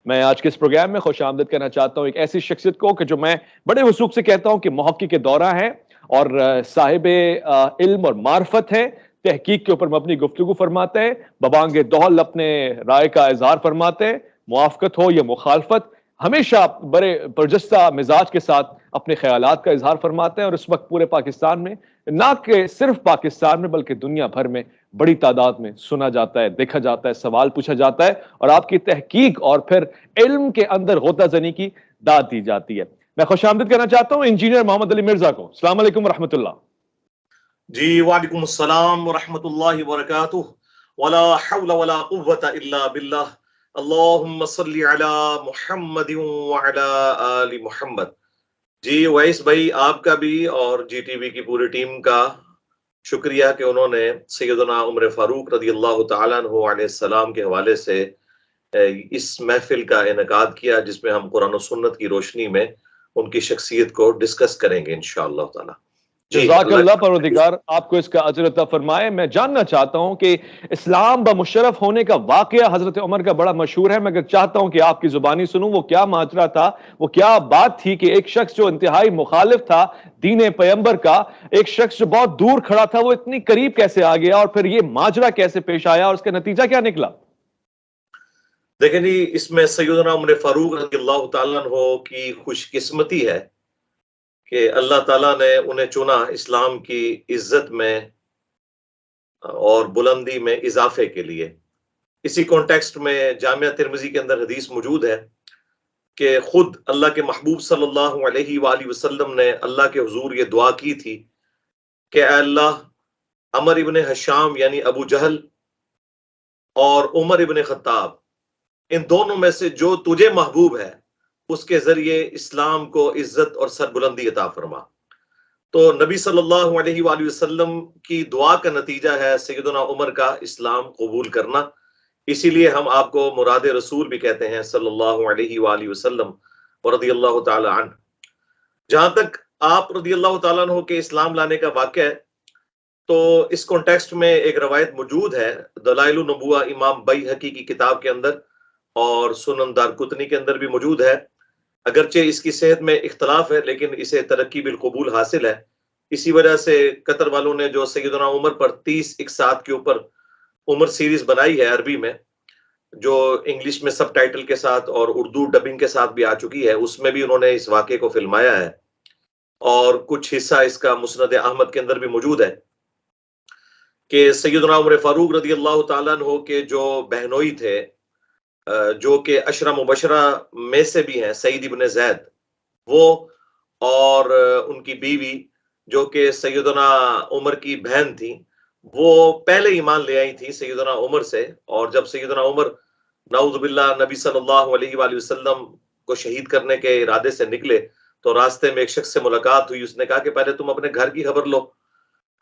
میں آج کے اس پروگرام میں خوش آمدید کرنا چاہتا ہوں ایک ایسی شخصیت کو کہ جو میں بڑے وثوق سے کہتا ہوں کہ محقق کے دورہ ہیں اور صاحب علم اور معرفت ہے، تحقیق کے اوپر مبنی گفتگو فرماتے ہیں، ببانگ دہل اپنے رائے کا اظہار فرماتے ہیں، موافقت ہو یا مخالفت ہمیشہ بڑے برجستہ مزاج کے ساتھ اپنے خیالات کا اظہار فرماتے ہیں، اور اس وقت پورے پاکستان میں نہ کہ صرف پاکستان میں بلکہ دنیا بھر میں بڑی تعداد میں سنا جاتا ہے، دیکھا جاتا ہے، سوال پوچھا جاتا ہے، اور آپ کی تحقیق اور پھر علم کے اندر غوطہ زنی کی داد دی جاتی ہے۔ میں خوش آمدید کرنا چاہتا ہوں انجینئر محمد علی مرزا کو۔ السلام علیکم ورحمۃ اللہ۔ جی وعلیکم السلام ورحمۃ اللہ وبرکاتہ۔ ولا حول ولا قوة الا باللہ۔ اللہم صلی علی محمد وعلی آل محمد۔ جی ویس بھائی، آپ کا بھی اور جی ٹی وی کی پوری ٹیم کا شکریہ کہ انہوں نے سیدنا عمر فاروق رضی اللہ تعالیٰ عنہ علیہ السلام کے حوالے سے اس محفل کا انعقاد کیا، جس میں ہم قرآن و سنت کی روشنی میں ان کی شخصیت کو ڈسکس کریں گے انشاءاللہ تعالی۔ جزاک اللہ پروردگار آپ کو اس کا اجر عطا فرمائے۔ میں جاننا چاہتا ہوں کہ اسلام بمشرف ہونے کا واقعہ حضرت عمر کا بڑا مشہور ہے، میں اگر چاہتا ہوں کہ آپ کی زبانی سنوں وہ کیا ماجرا تھا، وہ کیا بات تھی کہ ایک شخص جو انتہائی مخالف تھا دین پیغمبر کا، ایک شخص جو بہت دور کھڑا تھا، وہ اتنی قریب کیسے آ گیا، اور پھر یہ ماجرا کیسے پیش آیا اور اس کا نتیجہ کیا نکلا؟ دیکھیں جی، اس میں سیدنا عمر فاروق رضی اللہ تعالیٰ عنہ کی خوش قسمتی ہے کہ اللہ تعالیٰ نے انہیں چنا اسلام کی عزت میں اور بلندی میں اضافے کے لیے۔ اسی کانٹیکسٹ میں جامعہ ترمذی کے اندر حدیث موجود ہے کہ خود اللہ کے محبوب صلی اللہ علیہ وآلہ وسلم نے اللہ کے حضور یہ دعا کی تھی کہ اے اللہ، عمر ابن حشام یعنی ابو جہل اور عمر ابن خطاب، ان دونوں میں سے جو تجھے محبوب ہے اس کے ذریعے اسلام کو عزت اور سربلندی عطا فرما۔ تو نبی صلی اللہ علیہ وآلہ وسلم کی دعا کا نتیجہ ہے سیدنا عمر کا اسلام قبول کرنا۔ اسی لیے ہم آپ کو مراد رسول بھی کہتے ہیں صلی اللہ علیہ وآلہ وسلم رضی اللہ تعالی عنہ۔ جہاں تک آپ رضی اللہ تعالیٰ عنہ کے اسلام لانے کا واقعہ ہے، تو اس کانٹیکسٹ میں ایک روایت موجود ہے دلائل النبوہ امام بیہقی کی کتاب کے اندر اور سنن دارقطنی کے اندر بھی موجود ہے، اگرچہ اس کی صحت میں اختلاف ہے لیکن اسے ترقی بالقبول حاصل ہے۔ اسی وجہ سے قطر والوں نے جو سیدنا عمر پر 30 اقساط کے اوپر عمر سیریز بنائی ہے عربی میں، جو انگلش میں سب ٹائٹل کے ساتھ اور اردو ڈبنگ کے ساتھ بھی آ چکی ہے، اس میں بھی انہوں نے اس واقعے کو فلمایا ہے، اور کچھ حصہ اس کا مسند احمد کے اندر بھی موجود ہے کہ سیدنا عمر فاروق رضی اللہ تعالیٰ عنہ کے جو بہنوئی تھے، جو کہ عشرہ مبشرہ میں سے بھی ہیں، سعید ابن زید وہ، اور ان کی بیوی جو کہ سیدنا عمر کی بہن تھی، وہ پہلے ایمان لے آئی تھی سیدنا عمر سے، اور جب سیدنا عمر نعوذ باللہ نبی صلی اللہ علیہ وآلہ وسلم کو شہید کرنے کے ارادے سے نکلے تو راستے میں ایک شخص سے ملاقات ہوئی، اس نے کہا کہ پہلے تم اپنے گھر کی خبر لو،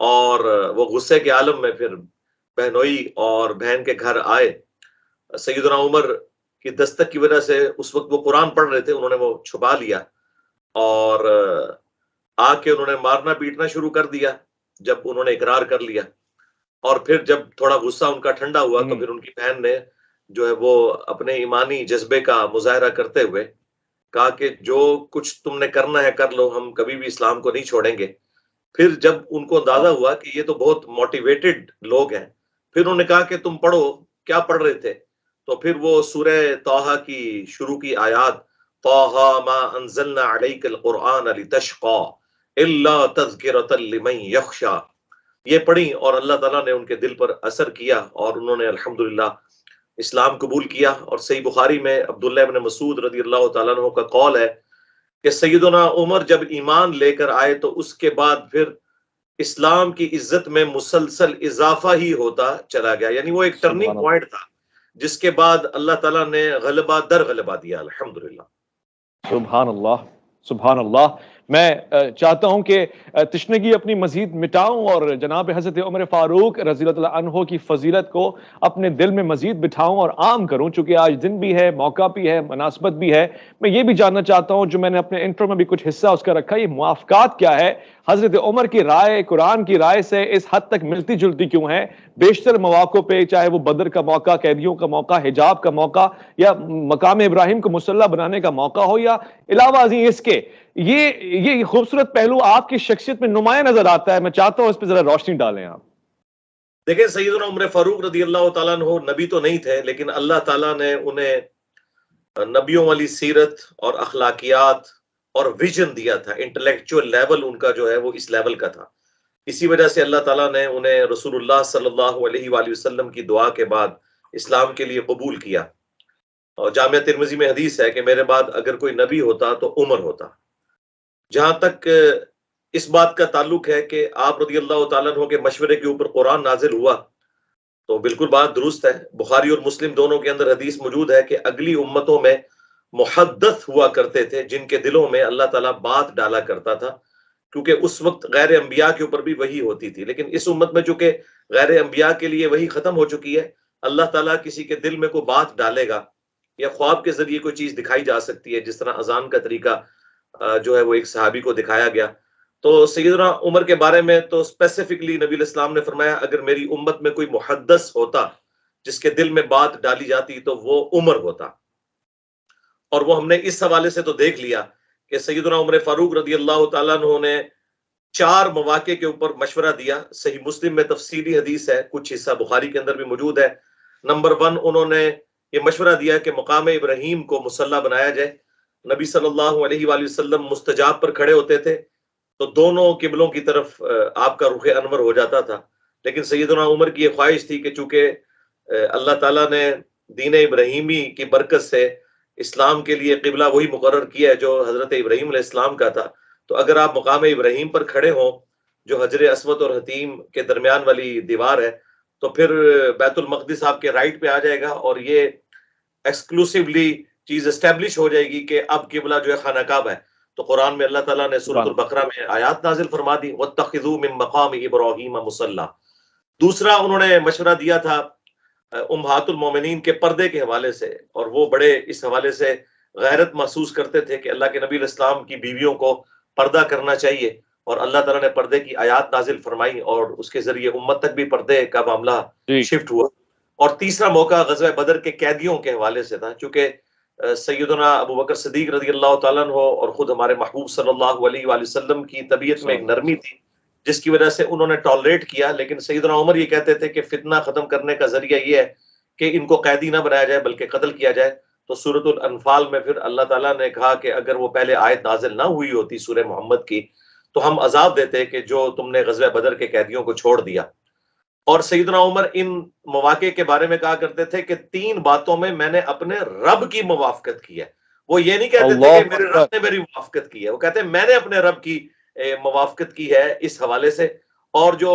اور وہ غصے کے عالم میں پھر بہنوئی اور بہن کے گھر آئے۔ سیدنا عمر کی دستک کی وجہ سے اس وقت وہ قرآن پڑھ رہے تھے، انہوں نے وہ چھپا لیا اور آ کے انہوں نے مارنا پیٹنا شروع کر دیا جب انہوں نے اقرار کر لیا۔ اور پھر جب تھوڑا غصہ ان کا ٹھنڈا ہوا تو پھر ان کی بہن نے جو ہے وہ اپنے ایمانی جذبے کا مظاہرہ کرتے ہوئے کہا کہ جو کچھ تم نے کرنا ہے کر لو، ہم کبھی بھی اسلام کو نہیں چھوڑیں گے۔ پھر جب ان کو اندازہ ہوا کہ یہ تو بہت موٹیویٹڈ لوگ ہیں، پھر انہوں نے کہا کہ تم پڑھو، کیا پڑھ رہے تھے؟ تو پھر وہ سورہ طٰہٰ کی شروع کی آیات، طٰہٰ ما انزلنا علیک القرآن لتشقی الا تذکرۃ لمن یخشی، یہ پڑھی اور اللہ تعالیٰ نے ان کے دل پر اثر کیا اور انہوں نے الحمدللہ اسلام قبول کیا۔ اور صحیح بخاری میں عبداللہ ابن مسعود رضی اللہ تعالیٰ عنہ کا قول ہے کہ سیدنا عمر جب ایمان لے کر آئے تو اس کے بعد پھر اسلام کی عزت میں مسلسل اضافہ ہی ہوتا چلا گیا، یعنی وہ ایک ٹرننگ پوائنٹ تھا جس کے بعد اللہ تعالیٰ نے غلبہ در غلبہ دیا الحمدللہ۔ سبحان اللہ، سبحان اللہ۔ میں چاہتا ہوں کہ تشنگی اپنی مزید مٹاؤں اور جناب حضرت عمر فاروق رضی اللہ عنہ کی فضیلت کو اپنے دل میں مزید بٹھاؤں اور عام کروں، چونکہ آج دن بھی ہے، موقع بھی ہے، مناسبت بھی ہے۔ میں یہ بھی جاننا چاہتا ہوں، جو میں نے اپنے انٹرو میں بھی کچھ حصہ اس کا رکھا، یہ موافقات کیا ہے حضرت عمر کی رائے قرآن کی رائے سے اس حد تک ملتی جلتی کیوں ہے؟ بیشتر مواقع پہ، چاہے وہ بدر کا موقع، قیدیوں کا موقع، حجاب کا موقع، یا مقام ابراہیم کو مسلح بنانے کا موقع ہو، یا علاوہ ازیں اس کے، یہ خوبصورت پہلو آپ کی شخصیت میں نمایاں نظر آتا ہے. میں چاہتا ہوں اس پہ ذرا روشنی ڈالیں آپ. دیکھیں سیدنا عمر فاروق رضی اللہ تعالیٰ عنہ نبی تو نہیں تھے، لیکن اللہ تعالیٰ نے انہیں نبیوں والی سیرت اور اخلاقیات اور ویژن دیا تھا. انٹلیکچوئل لیول ان کا جو ہے وہ اس لیول کا تھا. اسی وجہ سے اللہ تعالیٰ نے انہیں رسول اللہ صلی اللہ علیہ وآلہ وسلم کی دعا کے بعد اسلام کے لیے قبول کیا. اور جامعہ ترمذی میں حدیث ہے کہ میرے بعد اگر کوئی نبی ہوتا تو عمر ہوتا. جہاں تک اس بات کا تعلق ہے کہ آپ رضی اللہ تعالیٰ عنہ کے مشورے کے اوپر قرآن نازل ہوا، تو بالکل بات درست ہے. بخاری اور مسلم دونوں کے اندر حدیث موجود ہے کہ اگلی امتوں میں محدث ہوا کرتے تھے جن کے دلوں میں اللہ تعالیٰ بات ڈالا کرتا تھا، کیونکہ اس وقت غیر انبیاء کے اوپر بھی وحی ہوتی تھی. لیکن اس امت میں چونکہ غیر انبیاء کے لیے وحی ختم ہو چکی ہے، اللہ تعالیٰ کسی کے دل میں کوئی بات ڈالے گا یا خواب کے ذریعے کوئی چیز دکھائی جا سکتی ہے، جس طرح اذان کا طریقہ جو ہے وہ ایک صحابی کو دکھایا گیا. تو سیدنا عمر کے بارے میں تو اسپیسیفکلی نبی علیہ السلام نے فرمایا اگر میری امت میں کوئی محدث ہوتا جس کے دل میں بات ڈالی جاتی تو وہ عمر ہوتا. اور وہ ہم نے اس حوالے سے تو دیکھ لیا کہ سیدنا عمر فاروق رضی اللہ تعالیٰ عنہ نے 4 مواقع کے اوپر مشورہ دیا. صحیح مسلم میں تفصیلی حدیث ہے، کچھ حصہ بخاری کے اندر بھی موجود ہے. نمبر 1 انہوں نے یہ مشورہ دیا کہ مقام ابراہیم کو مسلح بنایا جائے. نبی صلی اللہ علیہ وآلہ وسلم مستجاب پر کھڑے ہوتے تھے تو دونوں قبلوں کی طرف آپ کا رخ انور ہو جاتا تھا. لیکن سیدنا عمر کی یہ خواہش تھی کہ چونکہ اللہ تعالیٰ نے دین ابراہیمی کی برکت سے اسلام کے لیے قبلہ وہی مقرر کیا ہے جو حضرت ابراہیم علیہ السلام کا تھا، تو اگر آپ مقام ابراہیم پر کھڑے ہوں جو حجر اسود اور حتیم کے درمیان والی دیوار ہے، تو پھر بیت المقدس آپ کے رائٹ پہ آ جائے گا، اور یہ ایکسکلوسیولی چیز اسٹیبلش ہو جائے گی کہ اب قبلہ جو ہے خانہ کعبہ ہے. تو قرآن میں اللہ تعالیٰ نے سورۃ البقرہ میں آیات نازل فرما دی وَاتَّخِذُوا مِن مَقَامِ إِبْرَاهِيمَ مُصَلًّى. دوسرا انہوں نے مشورہ دیا تھا امہات المومنین کے پردے کے حوالے سے، اور وہ بڑے اس حوالے سے غیرت محسوس کرتے تھے کہ اللہ کے نبی علیہ السلام کی بیویوں کو پردہ کرنا چاہیے، اور اللہ تعالیٰ نے پردے کی آیات نازل فرمائی اور اس کے ذریعے امت تک بھی پردے کا معاملہ شفٹ ہوا. اور تیسرا موقع غزوہ بدر کے قیدیوں کے حوالے سے تھا، چونکہ سیدنا ابو بکر صدیق رضی اللہ تعالیٰ عنہ اور خود ہمارے محبوب صلی اللہ علیہ وآلہ وسلم کی طبیعت میں ایک نرمی تھی جس کی وجہ سے انہوں نے ٹالریٹ کیا. لیکن سیدنا عمر یہ کہتے تھے کہ فتنہ ختم کرنے کا ذریعہ یہ ہے کہ ان کو قیدی نہ بنایا جائے بلکہ قتل کیا جائے. تو سورۃ الانفال میں پھر اللہ تعالیٰ نے کہا کہ اگر وہ پہلے آیت نازل نہ ہوئی ہوتی سورہ محمد کی تو ہم عذاب دیتے کہ جو تم نے غزوہ بدر کے قیدیوں کو چھوڑ دیا. اور سیدنا عمر ان مواقع کے بارے میں کہا کرتے تھے کہ 3 باتوں میں میں نے اپنے رب کی موافقت کی ہے. وہ یہ نہیں کہتے تھے کہ میرے رب نے میری موافقت کی ہے، وہ کہتے ہیں میں نے اپنے رب کی موافقت کی ہے اس حوالے سے. اور جو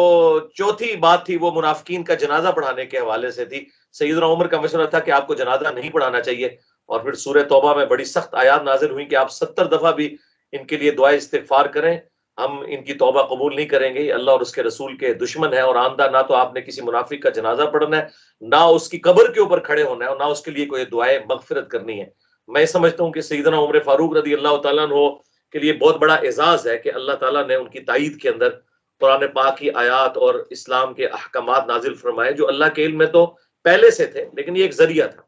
چوتھی بات تھی وہ منافقین کا جنازہ پڑھانے کے حوالے سے تھی. سیدنا عمر کا مشورہ تھا کہ آپ کو جنازہ نہیں پڑھانا چاہیے، اور پھر سورہ توبہ میں بڑی سخت آیات نازل ہوئی کہ آپ 70 دفعہ بھی ان کے لیے دعائے استغفار کریں، ہم ان کی توبہ قبول نہیں کریں گے، اللہ اور اس کے رسول کے دشمن ہے. اور آندہ نہ تو آپ نے کسی منافق کا جنازہ پڑھنا ہے، نہ اس کی قبر کے اوپر کھڑے ہونا ہے، اور نہ اس کے لیے کوئی دعائے مغفرت کرنی ہے. میں سمجھتا ہوں کہ سیدنا عمر فاروق رضی اللہ تعالیٰ عنہ کے لیے بہت بڑا اعزاز ہے کہ اللہ تعالیٰ نے ان کی تائید کے اندر قرآن پاک کی آیات اور اسلام کے احکامات نازل فرمائے جو اللہ کے علم میں تو پہلے سے تھے، لیکن یہ ایک ذریعہ تھا.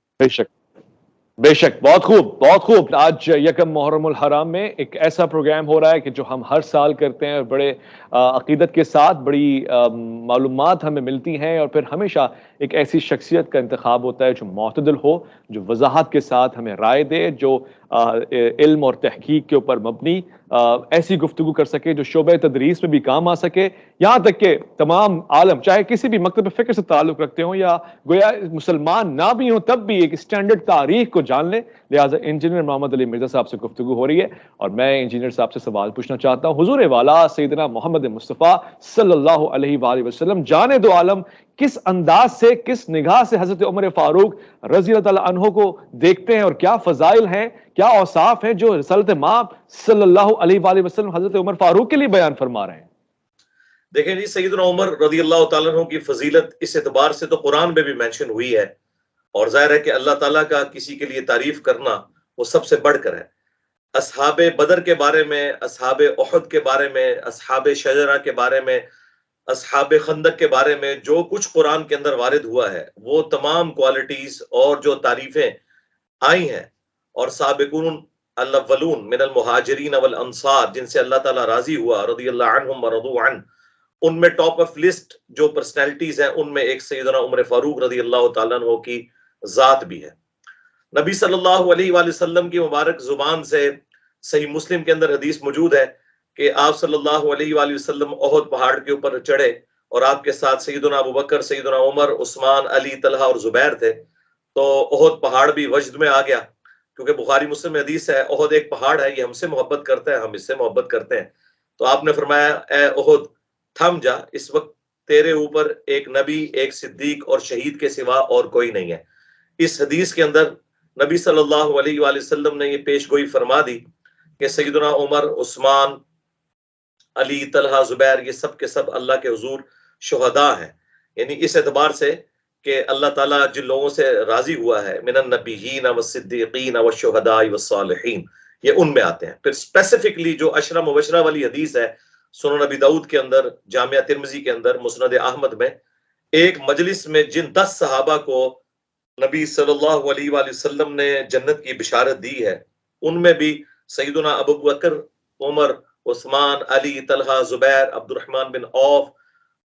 بے شک بہت خوب بہت خوب. آج یکم محرم الحرام میں ایک ایسا پروگرام ہو رہا ہے کہ جو ہم ہر سال کرتے ہیں، اور بڑے عقیدت کے ساتھ بڑی معلومات ہمیں ملتی ہیں، اور پھر ہمیشہ ایک ایسی شخصیت کا انتخاب ہوتا ہے جو معتدل ہو، جو وضاحت کے ساتھ ہمیں رائے دے، جو علم اور تحقیق کے اوپر مبنی ایسی گفتگو کر سکے جو شعبہ تدریس میں بھی کام آ سکے، یہاں تک کہ تمام عالم چاہے کسی بھی مکتب فکر سے تعلق رکھتے ہوں یا گویا مسلمان نہ بھی ہوں تب بھی ایک اسٹینڈرڈ تاریخ کو جان لیں. لہٰذا انجینئر محمد علی مرزا صاحب سے گفتگو ہو رہی ہے، اور میں انجینئر صاحب سے سوال پوچھنا چاہتا ہوں. حضور والا سیدنا محمد مصطفیٰ صلی اللہ علیہ وآلہ وسلم جانے دو عالم کس انداز سے، کس نگاہ سے حضرت عمر فاروق رضی اللہ تعالیٰ عنہ کو دیکھتے ہیں، اور کیا فضائل ہیں، کیا اوصاف ہیں جو رسالت مآب صلی اللہ علیہ وآلہ وسلم حضرت عمر فاروق کے لیے بیان فرما رہے ہیں؟ دیکھیں جی، سیدنا عمر رضی اللہ تعالیٰ عنہ کی فضیلت اس اعتبار سے تو قرآن میں بھی مینشن ہوئی ہے، اور ظاہر ہے کہ اللہ تعالیٰ کا کسی کے لیے تعریف کرنا وہ سب سے بڑھ کر ہے. اصحاب بدر کے بارے میں، اصحاب احد کے بارے میں، اصحاب شجرہ کے بارے میں، اصحاب خندق کے بارے میں جو کچھ قرآن کے اندر وارد ہوا ہے، وہ تمام کوالٹیز اور جو تعریفیں آئی ہیں، اور سابقون الاولون من المہاجرین والانصار جن سے اللہ تعالیٰ راضی ہوا رضی اللہ عنہم ورضوا عنہ، ان میں ٹاپ آف لسٹ جو پرسنالٹیز ہیں ان میں ایک سیدنا عمر فاروق رضی اللہ تعالیٰ عنہ کی ذات بھی ہے۔ نبی صلی اللہ علیہ وآلہ وسلم کی مبارک زبان سے صحیح مسلم کے اندر حدیث موجود ہے کہ آپ صلی اللہ علیہ وآلہ وسلم احد پہاڑ کے اوپر چڑھے اور آپ کے ساتھ سیدنا ابو بکر، سیدنا عمر، عثمان، علی، طلحہ اور زبیر تھے، تو احد پہاڑ بھی وجد میں آ گیا، کیونکہ بخاری مسلم میں حدیث ہے احد ایک پہاڑ ہے، یہ ہم سے محبت کرتا ہے، ہم اس سے محبت کرتے ہیں۔ تو آپ نے فرمایا اے احد تھم جا، اس وقت تیرے اوپر ایک نبی، ایک صدیق اور شہید کے سوا اور کوئی نہیں ہے۔ اس حدیث کے اندر نبی صلی اللہ علیہ وآلہ وسلم نے یہ پیش گوئی فرما دی کہ سیدنا عمر، عثمان، علی، طلحہ، زبیر، یہ سب کے سب اللہ کے حضور شہداء ہیں، یعنی اس اعتبار سے کہ اللہ تعالیٰ جن لوگوں سے راضی ہوا ہے من النبیین والصدیقین والشہداء والصالحین، یہ ان میں آتے ہیں۔ پھر اسپیسیفکلی جو عشرہ مبشرہ والی حدیث ہے سنن نبی داؤد کے اندر، جامعہ ترمذی کے اندر، مسند احمد میں، ایک مجلس میں جن 10 صحابہ کو نبی صلی اللہ علیہ وآلہ وسلم نے جنت کی بشارت دی ہے، ان میں بھی سیدنا ابو بکر، عمر، عثمان، علی، طلحہ، زبیر، عبد الرحمن بن عوف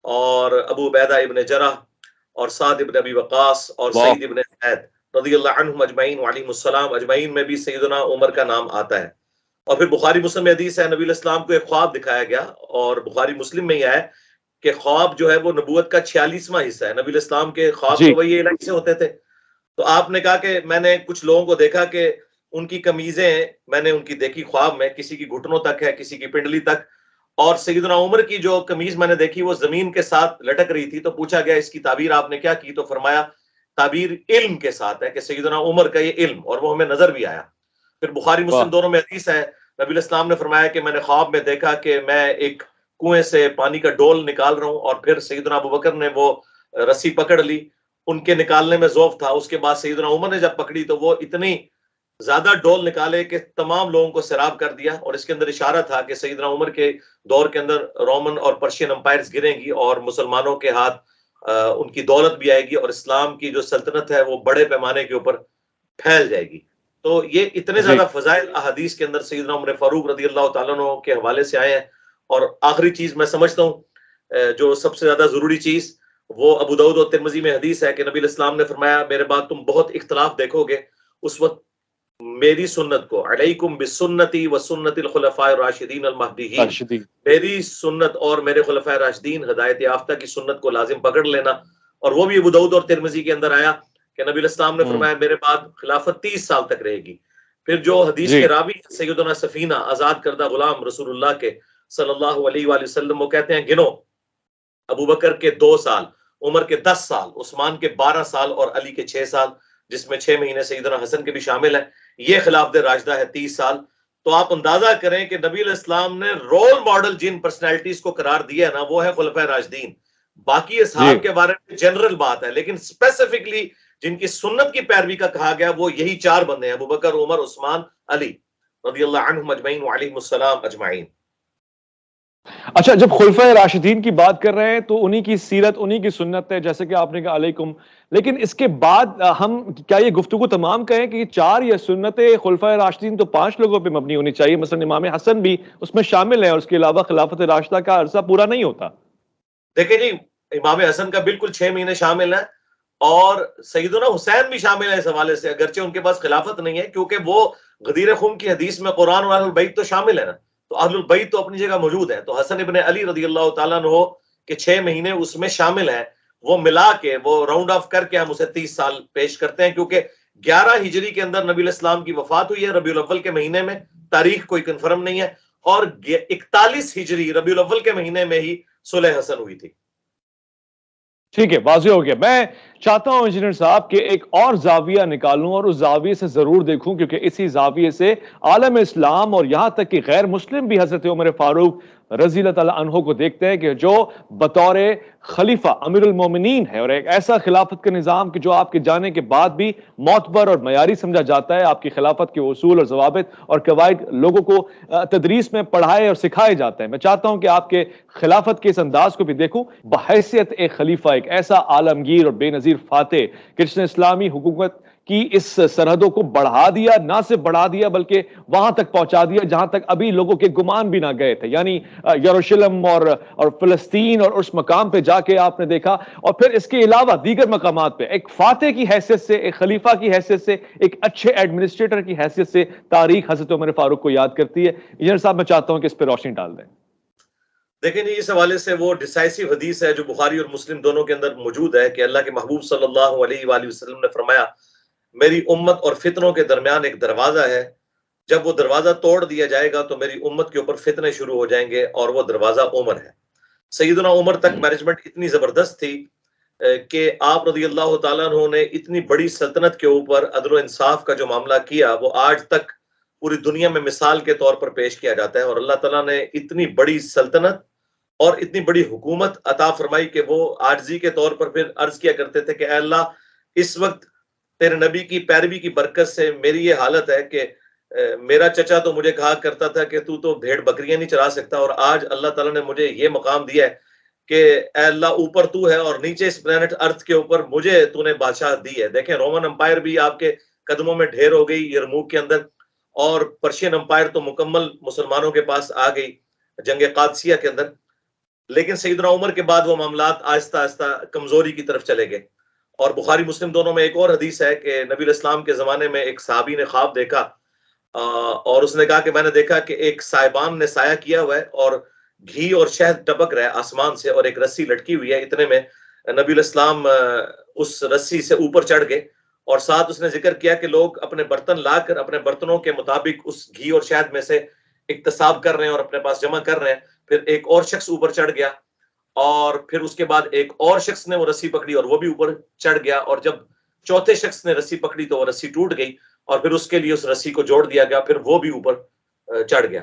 اور ابو عبیدہ ابن جرح اور سعد ابن ابی وقاص اور سعید ابن زید رضی اللہ عنہم اجمعین وعلیہم السلام اجمعین میں بھی سیدنا عمر کا نام آتا ہے۔ اور پھر بخاری مسلم میں حدیث ہے نبی علیہ السلام کو ایک خواب دکھایا گیا، اور بخاری مسلم میں یہ ہے کہ خواب جو ہے وہ نبوت کا 46واں حصہ ہے۔ نبی علیہ السلام کے خواب تو وہی الگ سے ہوتے تھے، تو آپ نے کہا کہ میں نے کچھ لوگوں کو دیکھا کہ ان کی قمیضیں میں نے ان کی دیکھی خواب میں، کسی کی گھٹنوں تک ہے، کسی کی پنڈلی تک، اور سیدنا عمر کی جو قمیض میں نے دیکھی وہ زمین کے ساتھ لٹک رہی تھی۔ تو پوچھا گیا اس کی تعبیر آپ نے کیا کی؟ تو فرمایا تعبیر علم کے ساتھ ہے کہ سیدنا عمر کا یہ علم، اور وہ ہمیں نظر بھی آیا۔ پھر بخاری مسلم دونوں میں حدیث ہے، نبی علیہ السلام نے فرمایا کہ میں نے خواب میں دیکھا کہ میں ایک کنویں سے پانی کا ڈول نکال رہا ہوں، اور پھر سیدنا ابو بکر نے وہ رسی پکڑ لی، ان کے نکالنے میں ذوف تھا، اس کے بعد سیدنا عمر نے جب پکڑی تو وہ اتنی زیادہ ڈول نکالے کہ تمام لوگوں کو سیراب کر دیا، اور اس کے اندر اشارہ تھا کہ سیدنا عمر کے دور کے اندر رومن اور پرشین امپائرز گریں گی اور مسلمانوں کے ہاتھ ان کی دولت بھی آئے گی، اور اسلام کی جو سلطنت ہے وہ بڑے پیمانے کے اوپر پھیل جائے گی۔ تو یہ اتنے زیادہ فضائل احادیث کے اندر سیدنا عمر فاروق رضی اللہ تعالیٰ عنہ کے حوالے سے آئے ہیں۔ اور آخری چیز میں سمجھتا ہوں جو سب سے زیادہ ضروری چیز، وہ ابو داؤد اور ترمذی میں حدیث ہے کہ نبی علیہ السلام نے فرمایا میرے بعد تم بہت اختلاف دیکھو گے، اس وقت میری سنت کو، علیکم بسنتی و سنت الخلفاء الراشدین المہدیین، میری سنت اور میرے خلفاء راشدین ہدایت یافتہ کی سنت کو لازم پکڑ لینا۔ اور وہ بھی ابو داؤد اور ترمذی کے اندر آیا کہ نبی علیہ السلام نے فرمایا میرے بعد خلافت 30 سال تک رہے گی۔ پھر جو حدیث کے راوی سیدنا سفینہ، آزاد کردہ غلام رسول اللہ کے صلی اللہ علیہ وآلہ وسلم، وہ کہتے ہیں گنو، ابو بکر کے 2 سال، عمر کے 10 سال، عثمان کے 12 سال اور علی کے 6 سال، جس میں 6 مہینے سیدنا حسن کے بھی شامل ہیں، یہ خلافت راشدہ ہے 30 سال۔ تو آپ اندازہ کریں کہ نبی علیہ السلام نے رول ماڈل جن پرسنالٹیز کو قرار دیا ہے نا، وہ ہے خلفائے راشدین۔ باقی اصحاب کے بارے میں جنرل بات ہے، لیکن اسپیسیفکلی جن کی سنت کی پیروی کا کہا گیا وہ یہی 4 بندے ہیں، ابو بکر، عمر، عثمان، علی رضی اللہ عنہم اجمعین وعلیہم السلام اجمعین۔ اچھا، جب خلفائے راشدین کی بات کر رہے ہیں تو انہی کی سیرت، انہی کی سنت ہے، جیسے کہ آپ نے کہا علیکم، لیکن اس کے بعد ہم کیا یہ گفتگو تمام کہیں کہ یہ 4 یا سنت خلفائے راشدین تو 5 لوگوں پہ مبنی ہونی چاہیے؟ مثلا امام حسن بھی اس میں شامل ہے، اور اس کے علاوہ خلافت راشدہ کا عرصہ پورا نہیں ہوتا۔ دیکھیں جی، امام حسن کا بالکل 6 مہینے شامل ہے، اور سیدنا حسین بھی شامل ہے اس حوالے سے، اگرچہ ان کے پاس خلافت نہیں ہے، کیونکہ وہ غدیر خم کی حدیث میں قرآن اور اہل البیت تو شامل ہے نا، تو اہل البیت تو اپنی جگہ موجود ہے۔ تو حسن ابن علی رضی اللہ تعالیٰ عنہ کے 6 مہینے اس میں شامل ہیں، وہ ملا کے، وہ راؤنڈ آف کر کے ہم اسے 30 سال پیش کرتے ہیں، کیونکہ 11 ہجری کے اندر نبی علیہ السلام کی وفات ہوئی ہے ربیع الاول کے مہینے میں، تاریخ کوئی کنفرم نہیں ہے، اور 41 ہجری ربیع الاول کے مہینے میں ہی صلح حسن ہوئی تھی۔ ٹھیک ہے، واضح ہو گیا۔ میں چاہتا ہوں انجینئر صاحب کہ ایک اور زاویہ نکالوں اور اس زاویے سے ضرور دیکھوں، کیونکہ اسی زاویے سے عالم اسلام اور یہاں تک کہ غیر مسلم بھی حضرت عمر فاروق رضی اللہ تعالیٰ عنہ کو دیکھتے ہیں کہ جو بطور خلیفہ امیر المومنین ہے اور ایک ایسا خلافت کا نظام کہ جو آپ کے جانے کے بعد بھی معتبر اور معیاری سمجھا جاتا ہے، آپ کی خلافت کے اصول اور ضوابط اور قواعد لوگوں کو تدریس میں پڑھائے اور سکھائے جاتے ہیں۔ میں چاہتا ہوں کہ آپ کے خلافت کے اس انداز کو بھی دیکھوں بحیثیت ایک خلیفہ، ایک ایسا عالمگیر اور بے نظیر فاتح کہ جس نے اسلامی حکومت کی اس سرحدوں کو بڑھا دیا، نہ صرف بڑھا دیا بلکہ وہاں تک پہنچا دیا جہاں تک ابھی لوگوں کے گمان بھی نہ گئے تھے، یعنی یروشلم اور فلسطین اور اس مقام پہ جا کے آپ نے دیکھا، اور پھر اس کے علاوہ دیگر مقامات پہ ایک فاتح کی حیثیت سے، ایک خلیفہ کی حیثیت سے، ایک اچھے ایڈمنسٹریٹر کی حیثیت سے تاریخ حضرت عمر فاروق کو یاد کرتی ہے۔ انجینئر صاحب میں چاہتا ہوں کہ اس پہ روشنی ڈال دیں۔ دیکھیں جی، اس حوالے سے وہ ڈیسائسو حدیث ہے جو بخاری اور مسلم دونوں کے اندر موجود ہے کہ اللہ کے محبوب صلی اللہ علیہ وآلہ وسلم نے فرمایا میری امت اور فتنوں کے درمیان ایک دروازہ ہے، جب وہ دروازہ توڑ دیا جائے گا تو میری امت کے اوپر فتنے شروع ہو جائیں گے، اور وہ دروازہ عمر ہے۔ سیدنا عمر تک مینجمنٹ اتنی زبردست تھی کہ آپ رضی اللہ تعالیٰ عنہ نے اتنی بڑی سلطنت کے اوپر عدل و انصاف کا جو معاملہ کیا وہ آج تک پوری دنیا میں مثال کے طور پر پیش کیا جاتا ہے، اور اللہ تعالیٰ نے اتنی بڑی سلطنت اور اتنی بڑی حکومت عطا فرمائی کہ وہ عاجزی کے طور پر پھر عرض کیا کرتے تھے کہ اے اللہ، اس وقت تیرے نبی کی پیروی کی برکت سے میری یہ حالت ہے کہ میرا چچا تو مجھے کہا کرتا تھا کہ تو بھیڑ بکریاں نہیں چرا سکتا، اور آج اللہ تعالیٰ نے مجھے یہ مقام دیا ہے کہ اے اللہ اوپر تو ہے اور نیچے اس پلانٹ ارتھ کے اوپر مجھے تو نے بادشاہ دی ہے۔ دیکھیں رومن امپائر بھی آپ کے قدموں میں ڈھیر ہو گئی یرموک کے اندر، اور پرشین امپائر تو مکمل مسلمانوں کے پاس آ گئی جنگ قادسیہ کے اندر، لیکن سیدنا عمر کے بعد وہ معاملات آہستہ آہستہ کمزوری کی طرف چلے گئے۔ اور بخاری مسلم دونوں میں ایک اور حدیث ہے کہ نبی علیہ السلام کے زمانے میں ایک صحابی نے خواب دیکھا، اور اس نے کہا کہ میں نے دیکھا کہ ایک سائبان نے سایہ کیا ہوا ہے اور گھی اور شہد ٹپک رہا ہے آسمان سے، اور ایک رسی لٹکی ہوئی ہے، اتنے میں نبی علیہ السلام اس رسی سے اوپر چڑھ گئے، اور ساتھ اس نے ذکر کیا کہ لوگ اپنے برتن لا کر اپنے برتنوں کے مطابق اس گھی اور شہد میں سے اکتساب کر رہے ہیں اور اپنے پاس جمع کر رہے ہیں۔ پھر ایک اور شخص اوپر چڑھ گیا، اور پھر اس کے بعد ایک اور شخص نے وہ رسی پکڑی اور وہ بھی اوپر چڑھ گیا، اور جب چوتھے شخص نے رسی پکڑی تو وہ رسی ٹوٹ گئی، اور پھر اس کے لیے اس رسی کو جوڑ دیا گیا، پھر وہ بھی اوپر چڑھ گیا۔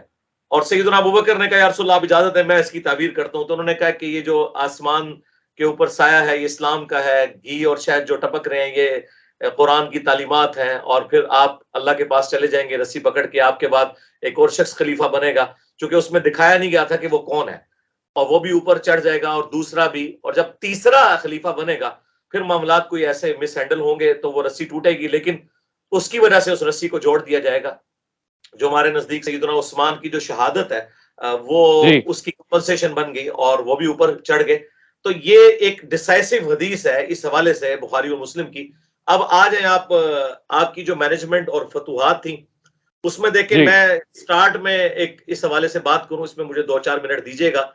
اور سیدنا ابوبکر نے کہا یا رسول اللہ آپ اجازت ہے میں اس کی تعبیر کرتا ہوں، تو انہوں نے کہا کہ یہ جو آسمان کے اوپر سایہ ہے یہ اسلام کا ہے، گھی اور شہد جو ٹپک رہے ہیں یہ قرآن کی تعلیمات ہیں، اور پھر آپ اللہ کے پاس چلے جائیں گے رسی پکڑ کے، آپ کے بعد ایک اور شخص خلیفہ بنے گا، چونکہ اس میں دکھایا نہیں گیا تھا کہ وہ کون ہے، اور وہ بھی اوپر چڑھ جائے گا اور دوسرا بھی، اور جب تیسرا خلیفہ بنے گا پھر معاملات کوئی ایسے مس ہینڈل ہوں گے تو وہ رسی ٹوٹے گی، لیکن اس کی وجہ سے اس رسی کو جوڑ دیا جائے گا، جو ہمارے نزدیک سیدنا عثمان کی جو شہادت ہے وہ اس کی کمپنسیشن بن گئی اور وہ بھی اوپر چڑھ گئے۔ تو یہ ایک ڈیسائسو حدیث ہے اس حوالے سے بخاری و مسلم کی۔ اب آ جائیں آپ کی جو مینجمنٹ اور فتوحات تھیں اس میں دیکھیں، میں سٹارٹ میں ایک اس حوالے سے بات کروں، اس میں مجھے 2-4 منٹ دیجیے گا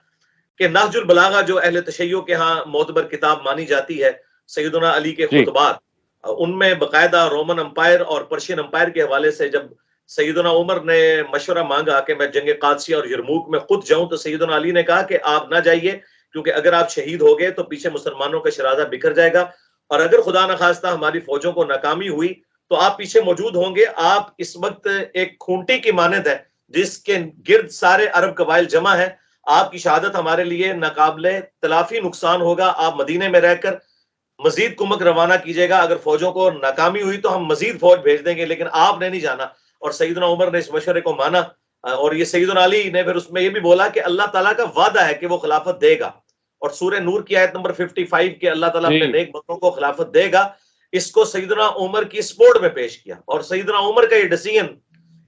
کہ نہج البلاغہ جو اہل تشیع کے ہاں معتبر کتاب مانی جاتی ہے، سیدنا علی کے خطبات، ان میں باقاعدہ رومن امپائر اور پرشین امپائر کے حوالے سے جب سیدنا عمر نے مشورہ مانگا کہ میں جنگ قادسیہ اور یرموک میں خود جاؤں، تو سیدنا علی نے کہا کہ آپ نہ جائیے، کیونکہ اگر آپ شہید ہو گئے تو پیچھے مسلمانوں کا شرازہ بکھر جائے گا، اور اگر خدا نخواستہ ہماری فوجوں کو ناکامی ہوئی تو آپ پیچھے موجود ہوں گے۔ آپ اس وقت ایک کھونٹی کی مانند ہے جس کے گرد سارے عرب قبائل جمع ہیں، آپ کی شہادت ہمارے لیے ناقابل تلافی نقصان ہوگا، آپ مدینے میں رہ کر مزید کمک روانہ کیجیے گا، اگر فوجوں کو ناکامی ہوئی تو ہم مزید فوج بھیج دیں گے، لیکن آپ نے نہیں جانا۔ اور سیدنا عمر نے اس مشورے کو مانا، اور یہ سیدنا علی نے پھر اس میں یہ بھی بولا کہ اللہ تعالیٰ کا وعدہ ہے کہ وہ خلافت دے گا، اور سورہ نور کی آیت نمبر 55 کہ اللہ تعالیٰ اپنے نیک بندوں کو خلافت دے گا، اس کو سیدنا عمر کی سپورٹ میں پیش کیا۔ اور سیدنا عمر کا یہ ڈیسیژن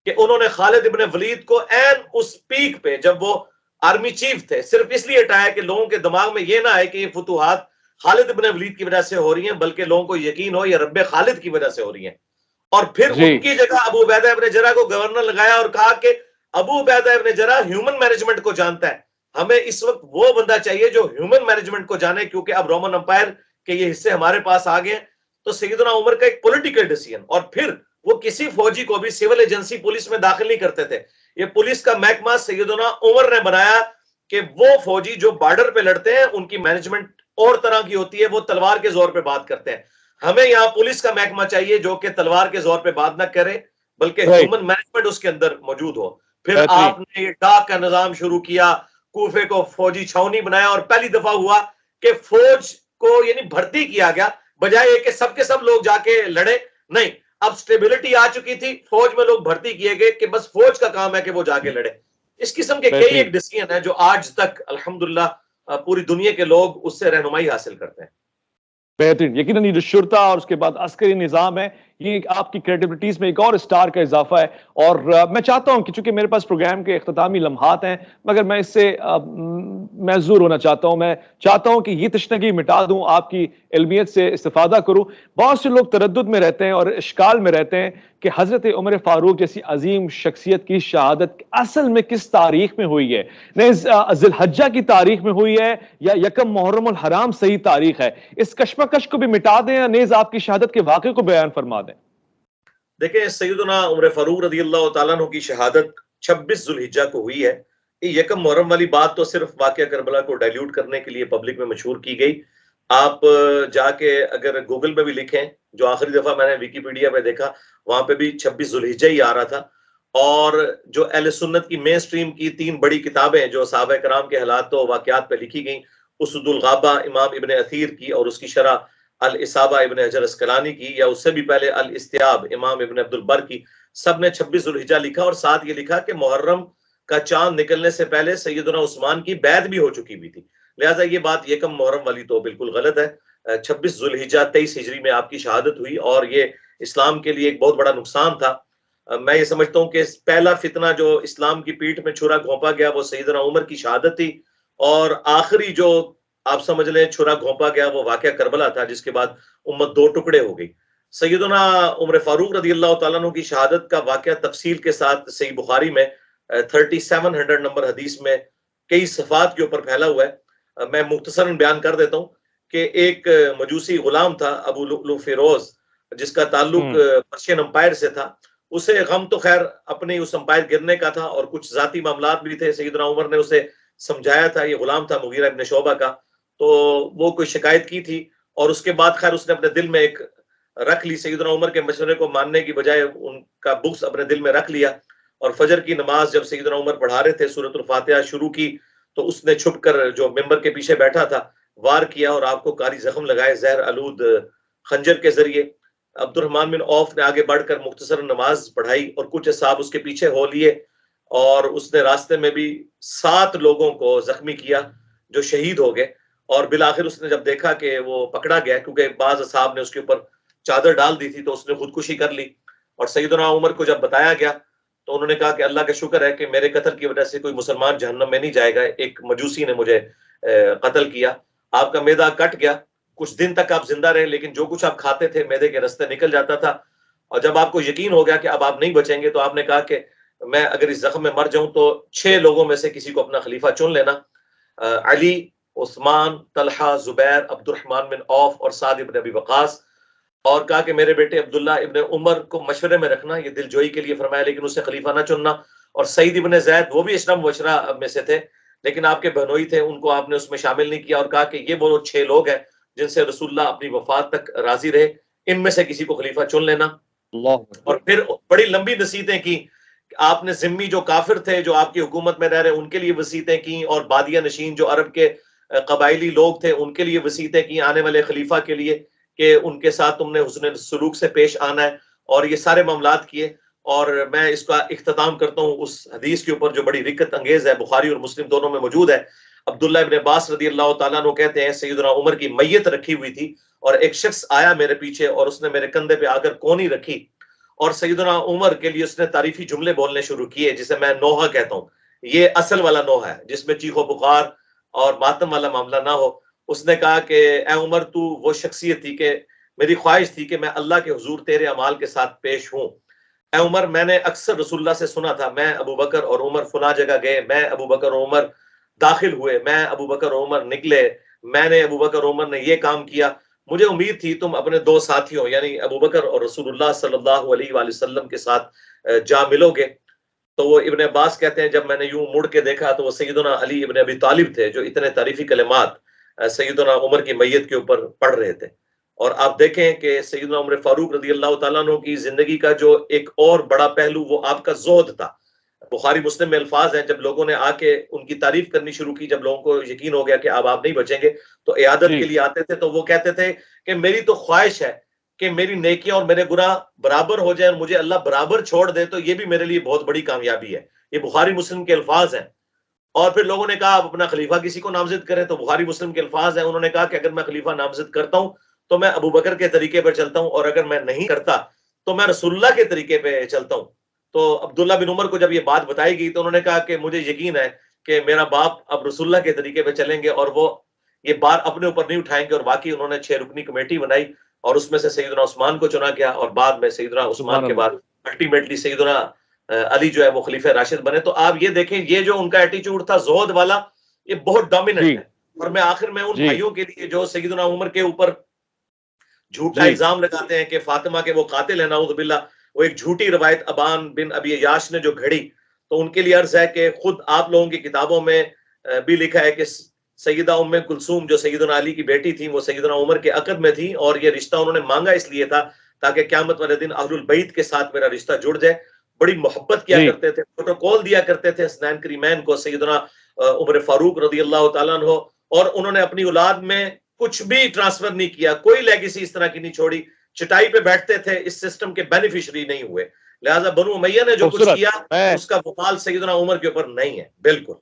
کہ انہوں نے خالد ابن ولید کو این اس پیک پہ جب وہ آرمی چیف تھے صرف اس لیے ہٹایا کہ لوگوں کے دماغ میں یہ نہ آئے کہ یہ فتوحات خالد ابن ولید کی وجہ سے ہو رہی ہیں، بلکہ لوگوں کو یقین ہو یہ رب خالد کی وجہ سے ہو رہی ہیں۔ اور پھر ان کی جگہ ابو عبیدہ ابن جرح کو گورنر لگایا اور کہا کہ ابو عبیدہ ابن جرح ہیومن مینجمنٹ کو جانتا ہے، ہمیں اس وقت وہ بندہ چاہیے جو ہیومن مینجمنٹ کو جانے، کیونکہ اب رومن امپائر کے یہ حصے ہمارے پاس آ گئے ہیں۔ تو سیدنا عمر کا ایک پولیٹیکل ڈیسیژن، اور پھر وہ کسی فوجی کو بھی سول ایجنسی پولیس میں داخل نہیں کرتے تھے، یہ پولیس کا محکمہ سیدنا عمر نے بنایا کہ وہ فوجی جو بارڈر پہ لڑتے ہیں ان کی مینجمنٹ اور طرح کی ہوتی ہے، وہ تلوار کے زور پہ بات کرتے ہیں، ہمیں یہاں پولیس کا محکمہ چاہیے جو کہ تلوار کے زور پہ بات نہ کرے بلکہ ہیومن مینجمنٹ اس کے اندر موجود ہو۔ پھر آپ نے یہ ڈاک کا نظام شروع کیا، کوفے کو فوجی چھاونی بنایا اور پہلی دفعہ ہوا کہ فوج کو یعنی بھرتی کیا گیا بجائے کہ سب کے سب لوگ جا کے لڑے. نہیں, اب سٹیبلٹی آ چکی تھی, فوج میں لوگ بھرتی کیے گئے کہ بس فوج کا کام ہے کہ وہ جا کے لڑے. اس قسم کے کئی ایک ڈسیزن ہیں جو آج تک الحمدللہ پوری دنیا کے لوگ اس سے رہنمائی حاصل کرتے ہیں. بہترین. یقیناً یہ جو شرطہ اور اس کے بعد عسکری نظام ہے, یہ آپ کی کریڈیبلٹیز میں ایک اور اسٹار کا اضافہ ہے. اور میں چاہتا ہوں کہ چونکہ میرے پاس پروگرام کے اختتامی لمحات ہیں, مگر میں اس سے محظور ہونا چاہتا ہوں. میں چاہتا ہوں کہ یہ تشنگی مٹا دوں, آپ کی علمیت سے استفادہ کروں. بہت سے لوگ تردد میں رہتے ہیں اور اشکال میں رہتے ہیں کہ حضرت عمر فاروق جیسی عظیم شخصیت کی شہادت اصل میں کس تاریخ میں ہوئی ہے. ذی الحجہ کی تاریخ میں ہوئی ہے یا یکم محرم الحرام صحیح تاریخ ہے؟ اس کشمکش کو بھی مٹا دیں یا نیز آپ کی شہادت کے واقعے کو بیان فرما دیں. دیکھیں, سیدنا عمر فاروق رضی اللہ تعالیٰ عنہ کی شہادت 26 ذی الحجہ کو ہوئی ہے. یہ یکم محرم والی بات تو صرف واقعہ کربلا کو ڈائلیوٹ کرنے کے لیے پبلک میں مشہور کی گئی. آپ جا کے اگر گوگل پہ بھی لکھیں, جو آخری دفعہ میں نے ویکیپیڈیا پہ دیکھا وہاں پہ بھی 26 ذی الحجہ ہی آ رہا تھا. اور جو اہل سنت کی مین سٹریم کی 3 بڑی کتابیں جو صحابہ کرام کے حالات و واقعات پہ لکھی گئیں, اسد الغابہ امام ابن اثیر کی اور اس کی شرح الاصابہ ابن حجر اسقلانی کی, یا اس سے بھی پہلے الاستیاب امام ابن عبد البر کی, سب نے 26 ذی الحجہ لکھا. اور ساتھ یہ لکھا کہ محرم کا چاند نکلنے سے پہلے سیدنا عثمان کی بیعت بھی ہو چکی ہوئی تھی. لہٰذا یہ بات یکم محرم والی تو بالکل غلط ہے. 26 ذی الحجہ 23 ہجری میں آپ کی شہادت ہوئی اور یہ اسلام کے لیے ایک بہت بڑا نقصان تھا. میں یہ سمجھتا ہوں کہ پہلا فتنہ جو اسلام کی پیٹھ میں چھرا گھونپا گیا وہ سیدنا عمر کی شہادت تھی, اور آخری جو آپ سمجھ لیں چھرا گھونپا گیا وہ واقعہ کربلا تھا, جس کے بعد امت 2 ٹکڑے ہو گئی. سیدنا عمر فاروق رضی اللہ تعالیٰ عنہ کی شہادت کا واقعہ تفصیل کے ساتھ صحیح بخاری میں 3700 نمبر حدیث میں کئی صفحات کے اوپر پھیلا ہوا ہے. میں مختصراً بیان کر دیتا ہوں کہ ایک مجوسی غلام تھا ابو لؤلؤ فیروز, جس کا تعلق پرشین امپائر سے تھا. اسے غم تو خیر اپنی اس امپائر گرنے کا تھا اور کچھ ذاتی معاملات بھی تھے. سیدنا عمر نے اسے سمجھایا تھا, یہ غلام تھا مغیرہ ابن شعبہ کا, تو وہ کوئی شکایت کی تھی اور اس کے بعد خیر اس نے اپنے دل میں ایک رکھ لی. سیدنا عمر کے مشورے کو ماننے کی بجائے ان کا بغض اپنے دل میں رکھ لیا, اور فجر کی نماز جب سیدنا عمر پڑھا رہے تھے سورۃ الفاتحہ شروع کی تو اس نے چھپ کر جو ممبر کے پیچھے بیٹھا تھا وار کیا اور آپ کو کاری زخم لگائے زہر آلود خنجر کے ذریعے. عبد الرحمن بن عوف نے آگے بڑھ کر مختصر نماز پڑھائی اور کچھ اصحاب اس کے پیچھے ہو لیے, اور اس نے راستے میں بھی 7 لوگوں کو زخمی کیا جو شہید ہو گئے. اور بالآخر اس نے جب دیکھا کہ وہ پکڑا گیا, کیونکہ بعض اصحاب نے اس کے اوپر چادر ڈال دی تھی, تو اس نے خودکشی کر لی. اور سیدنا عمر کو جب بتایا گیا تو انہوں نے کہا کہ اللہ کا شکر ہے کہ میرے قتل کی وجہ سے کوئی مسلمان جہنم میں نہیں جائے گا, ایک مجوسی نے مجھے قتل کیا. آپ کا معدہ کٹ گیا, کچھ دن تک آپ زندہ رہے, لیکن جو کچھ آپ کھاتے تھے معدے کے رستے نکل جاتا تھا. اور جب آپ کو یقین ہو گیا کہ اب آپ نہیں بچیں گے تو آپ نے کہا کہ میں اگر اس زخم میں مر جاؤں تو 6 لوگوں میں سے کسی کو اپنا خلیفہ چن لینا, علی, عثمان, طلحہ, زبیر, عبد الرحمن بن عوف اور سعد ابن ابی وقاص. اور کہا کہ میرے بیٹے عبداللہ ابن عمر کو مشورے میں رکھنا, یہ دل جوئی کے لیے فرمایا, لیکن اسے خلیفہ نہ چننا. اور سعید ابن زید وہ بھی اشرا مبشرہ میں سے تھے, لیکن آپ کے بہنوئی تھے, ان کو آپ نے اس میں شامل نہیں کیا, اور کہا کہ یہ وہ 6 لوگ ہیں جن سے رسول اللہ اپنی وفات تک راضی رہے, ان میں سے کسی کو خلیفہ چن لینا. اور پھر بڑی لمبی نصیحتیں کی. آپ نے ذمی جو کافر تھے جو آپ کی حکومت میں رہ رہے ان کے لیے وصیتیں کی, اور بادیہ نشین جو عرب کے قبائلی لوگ تھے ان کے لیے وصیتیں کی آنے والے خلیفہ کے لیے کہ ان کے ساتھ تم نے حسن سلوک سے پیش آنا ہے, اور یہ سارے معاملات کیے. اور میں اس کا اختتام کرتا ہوں اس حدیث کے اوپر جو بڑی رکت انگیز ہے, بخاری اور مسلم دونوں میں موجود ہے. عبداللہ ابن عباس رضی اللہ تعالیٰ عنہ کہتے ہیں سیدنا عمر کی میت رکھی ہوئی تھی اور ایک شخص آیا میرے پیچھے اور اس نے میرے کندھے پہ آ کر کونی رکھی, اور سیدنا عمر کے لیے اس نے تعریفی جملے بولنے شروع کیے, جسے میں نوحہ کہتا ہوں. یہ اصل والا نوحہ ہے جس میں چیخ و پکار اور ماتم والا معاملہ نہ ہو. اس نے کہا کہ اے عمر, تو وہ شخصیت تھی کہ میری خواہش تھی کہ میں اللہ کے حضور تیرے اعمال کے ساتھ پیش ہوں. اے عمر, میں نے اکثر رسول اللہ سے سنا تھا, میں ابو بکر اور عمر فلاں جگہ گئے, میں ابو بکر اور عمر داخل ہوئے, میں ابو بکر اور عمر نکلے, میں نے ابو بکر اور عمر نے یہ کام کیا. مجھے امید تھی تم اپنے 2 ساتھیوں یعنی ابو بکر اور رسول اللہ صلی اللہ علیہ وآلہ وسلم کے ساتھ جا ملو گے. تو وہ ابن عباس کہتے ہیں جب میں نے یوں مڑ کے دیکھا تو وہ سیدنا علی ابن ابی طالب تھے جو اتنے تعریفی کلمات سیدنا عمر کی میت کے اوپر پڑھ رہے تھے. اور آپ دیکھیں کہ سیدنا عمر فاروق رضی اللہ تعالیٰ عنہ کی زندگی کا جو ایک اور بڑا پہلو وہ آپ کا زہد تھا. بخاری مسلم میں الفاظ ہیں، جب لوگوں نے آ کے ان کی تعریف کرنی شروع کی، جب لوگوں کو یقین ہو گیا کہ اب آپ نہیں بچیں گے، تو عیادت جی کے لیے آتے تھے، تو وہ کہتے تھے کہ میری تو خواہش ہے کہ میری نیکیاں اور میرے گناہ برابر ہو جائیں اور مجھے اللہ برابر چھوڑ دے، تو یہ بھی میرے لیے بہت بڑی کامیابی ہے۔ یہ بخاری مسلم کے الفاظ ہیں۔ اور پھر لوگوں نے کہا آپ اپنا خلیفہ کسی کو نامزد کریں، تو بخاری مسلم کے الفاظ ہیں، انہوں نے کہا کہ اگر میں خلیفہ نامزد کرتا ہوں تو میں ابو بکر کے طریقے پر چلتا ہوں، اور اگر میں نہیں کرتا تو میں رسول اللہ کے طریقے پہ چلتا ہوں۔ تو عبداللہ بن عمر کو جب یہ بات بتائی گئی تو انہوں نے کہا کہ مجھے یقین ہے کہ میرا باپ اب رسول اللہ کے طریقے پہ چلیں گے اور وہ یہ بات اپنے اوپر نہیں اٹھائیں گے، اور باقی انہوں نے 6 رکنی کمیٹی بنائی اور اس میں سے سیدنا عثمان کو چنا گیا، اور بعد میں سیدنا عثمان سبحان کے بعد اللہ۔ الٹیمیٹلی سیدنا علی جو ہے وہ خلیفہ راشد بنے۔ تو آپ یہ دیکھیں یہ جو ان کا ایٹیچیوڈ تھا زہد والا، یہ بہت ڈومیننٹ جی ہے۔ اور میں آخر میں ان جی بھائیوں کے لیے جو سیدنا عمر کے اوپر جھوٹا جی الزام لگاتے ہیں کہ فاطمہ کے وہ قاتل ہیں نعوذ باللہ، وہ ایک جھوٹی روایت ابان بن ابی عیاش نے جو گھڑی، تو ان کے لیے عرض ہے کہ خود آپ لوگوں کی کتابوں میں بھی لکھا ہے کہ سیدہ ام کلثوم جو سیدنا علی کی بیٹی تھی، وہ سیدنا عمر کے عقد میں تھی، اور یہ رشتہ انہوں نے مانگا اس لیے تھا تاکہ قیامت والے دن اہل البیت کے ساتھ میرا رشتہ جڑ جائے۔ بڑی محبت کیا جی کرتے تھے، پروٹوکول دیا کرتے تھے حسنین کریمین کو، سیدنا عمر فاروق رضی اللہ تعالیٰ عنہ، اور انہوں نے اپنی اولاد میں کچھ بھی ٹرانسفر نہیں کیا، کوئی لیگیسی اس طرح کی نہیں چھوڑی، چٹائی پہ بیٹھتے تھے، اس سسٹم کے بینیفیشری نہیں ہوئے۔ لہٰذا بنو امیہ نے جو کچھ خوبصورت۔ کیا میں اس کا وبال سیدنا عمر کے اوپر نہیں ہے، بالکل۔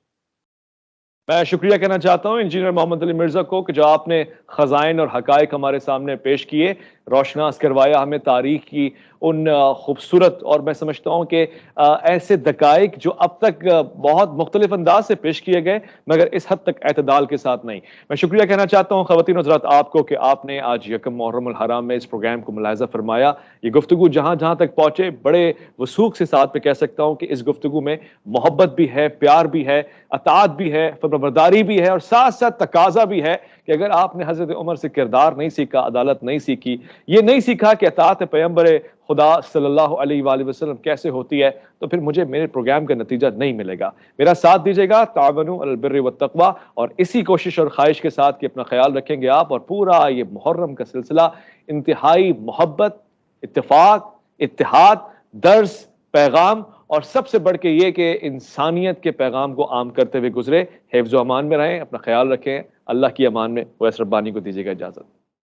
میں شکریہ کہنا چاہتا ہوں انجینئر محمد علی مرزا کو کہ جو آپ نے خزائن اور حقائق ہمارے سامنے پیش کیے، روشناس کروایا ہمیں تاریخ کی ان خوبصورت، اور میں سمجھتا ہوں کہ ایسے دقائق جو اب تک بہت مختلف انداز سے پیش کیے گئے مگر اس حد تک اعتدال کے ساتھ نہیں۔ میں شکریہ کہنا چاہتا ہوں خواتین و حضرات آپ کو کہ آپ نے آج یکم محرم الحرام میں اس پروگرام کو ملاحظہ فرمایا۔ یہ گفتگو جہاں جہاں تک پہنچے، بڑے وثوق سے ساتھ میں کہہ سکتا ہوں کہ اس گفتگو میں محبت بھی ہے، پیار بھی ہے، اطاعت بھی ہے، فرمانبرداری بھی ہے، اور ساتھ ساتھ تقاضا بھی ہے کہ اگر آپ نے حضرت عمر سے کردار نہیں سیکھا، عدالت نہیں سیکھی، یہ نہیں سیکھا کہ اطاعت پیغمبر خدا صلی اللہ علیہ وآلہ وسلم کیسے ہوتی ہے، تو پھر مجھے میرے پروگرام کا نتیجہ نہیں ملے گا۔ میرا ساتھ دیجیے گا، تعاونوا علی البر والتقوی، اور اسی کوشش اور خواہش کے ساتھ کہ اپنا خیال رکھیں گے آپ، اور پورا یہ محرم کا سلسلہ انتہائی محبت، اتفاق، اتحاد، درس، پیغام، اور سب سے بڑھ کے یہ کہ انسانیت کے پیغام کو عام کرتے ہوئے گزرے۔ حفظ و امان میں رہیں، اپنا خیال رکھیں، اللہ کی امان میں۔ ویس ربانی کو دیجیے گا اجازت۔